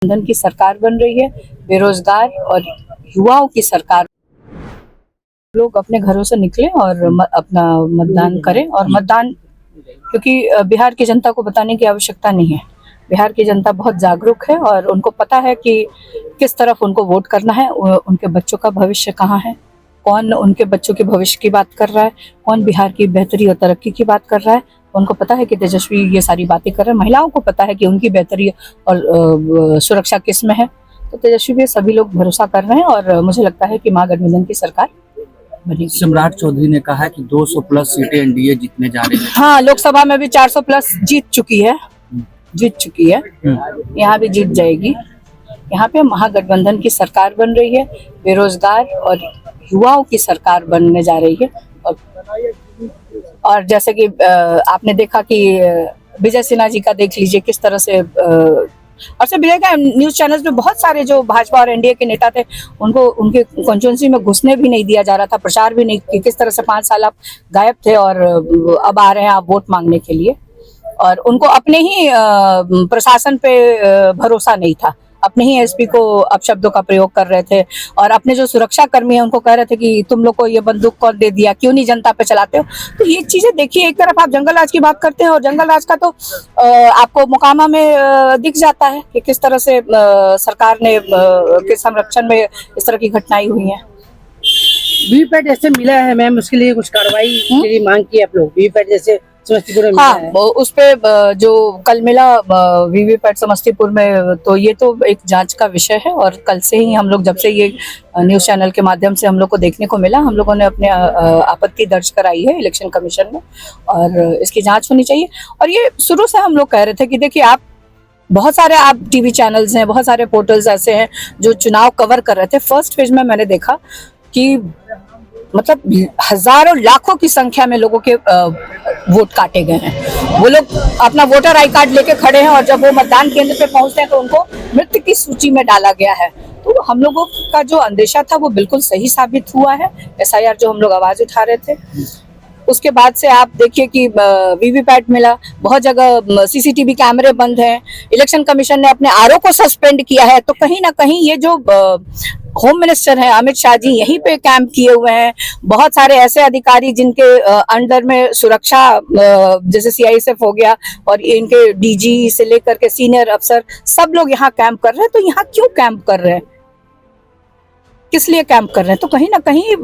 गठबंधन की सरकार बन रही है, बेरोजगार और युवाओं की सरकार। लोग अपने घरों से निकलें और अपना मतदान करें और मतदान, क्योंकि बिहार की जनता को बताने की आवश्यकता नहीं है। बिहार की जनता बहुत जागरूक है और उनको पता है कि किस तरफ उनको वोट करना है, उनके बच्चों का भविष्य कहाँ है, कौन उनके बच्चों के भविष्य की बात कर रहा है, कौन बिहार की बेहतरी और तरक्की की बात कर रहा है। उनको पता है कि तेजस्वी ये सारी बातें कर रहे हैं। महिलाओं को पता है कि उनकी बेहतरी और सुरक्षा किस में है। तो तेजस्वी पे सभी लोग भरोसा कर रहे हैं और मुझे लगता है कि महागठबंधन की सरकार बनेगी। सम्राट चौधरी ने कहा कि 200 प्लस सीटें एनडीए जीतने जा रही है। हाँ, लोकसभा में भी 400 प्लस जीत चुकी है। यहाँ भी जीत जाएगी। यहाँ पे महागठबंधन की सरकार बन रही है, बेरोजगार और युवाओं की सरकार बनने जा रही है। और जैसे कि आपने देखा कि विजय सिन्हा जी का देख लीजिए किस तरह से और सिर्फ विजय का, न्यूज चैनल्स में बहुत सारे जो भाजपा और एनडीए के नेता थे उनको उनके कॉन्स्टिट्यूंसी में घुसने भी नहीं दिया जा रहा था, प्रचार भी नहीं, कि किस तरह से 5 साल आप गायब थे और अब आ रहे हैं आप वोट मांगने के लिए। और उनको अपने ही प्रशासन पे भरोसा नहीं था, अपने ही एसपी को अपशब्दों का प्रयोग कर रहे थे और अपने जो सुरक्षा कर्मी है उनको कह रहे थे कि तुम लोग को ये बंदूक कौन दे दिया, क्यों नहीं जनता पे चलाते हो। तो ये चीजें देखिए, एक तरफ आप जंगल राज की बात करते हैं और जंगल राज का तो आपको मोकामा में दिख जाता है कि किस तरह से सरकार ने के संरक्षण में इस तरह की घटनाएं हुई हैं। वीवीपैट जैसे मिला है मैम, उसके लिए कुछ कार्रवाई के लिए मांग की आप लोग? वीवीपैट जैसे समस्तीपुर में हाँ, मिला है। उस पे जो कल मिला वीवीपैट समस्तीपुर में, तो ये तो एक जांच का विषय है और कल से ही हम लोग, जब से ये न्यूज चैनल के माध्यम से हम लोग को देखने को मिला, हम लोगों ने अपने आपत्ति दर्ज कराई है इलेक्शन कमीशन में और इसकी जांच होनी चाहिए। और ये शुरू से हम लोग कह रहे थे कि देखिए, आप बहुत सारे आप टीवी चैनल्स हैं, बहुत सारे पोर्टल्स ऐसे हैं जो चुनाव कवर कर रहे थे। फर्स्ट फेज में मैंने देखा कि मतलब हजारों लाखों की संख्या में लोगों के वोट काटे गए हैं। वो लोग अपना वोटर आई कार्ड लेके खड़े हैं और जब वो मतदान केंद्र पे पहुंचते हैं तो उनको मृत की सूची में डाला गया है। तो हम लोगों का जो अंदेशा था वो बिल्कुल सही साबित हुआ है। एसआईआर जो हम लोग आवाज उठा रहे थे, उसके बाद से आप देखिए कि वीवीपैट मिला, बहुत जगह सीसीटीवी कैमरे बंद हैं, इलेक्शन कमीशन ने अपने आरओ को सस्पेंड किया है। तो कहीं ना कहीं ये जो होम मिनिस्टर हैं अमित शाह जी यहीं पे कैंप किए हुए हैं। बहुत सारे ऐसे अधिकारी जिनके अंडर में सुरक्षा, जैसे सीआईएसएफ हो गया और इनके डीजी से लेकर के सीनियर अफसर, सब लोग यहाँ कैंप कर रहे हैं। तो यहाँ क्यों कैंप कर रहे हैं, किस लिए कैंप कर रहे हैं? तो कहीं ना कहीं ये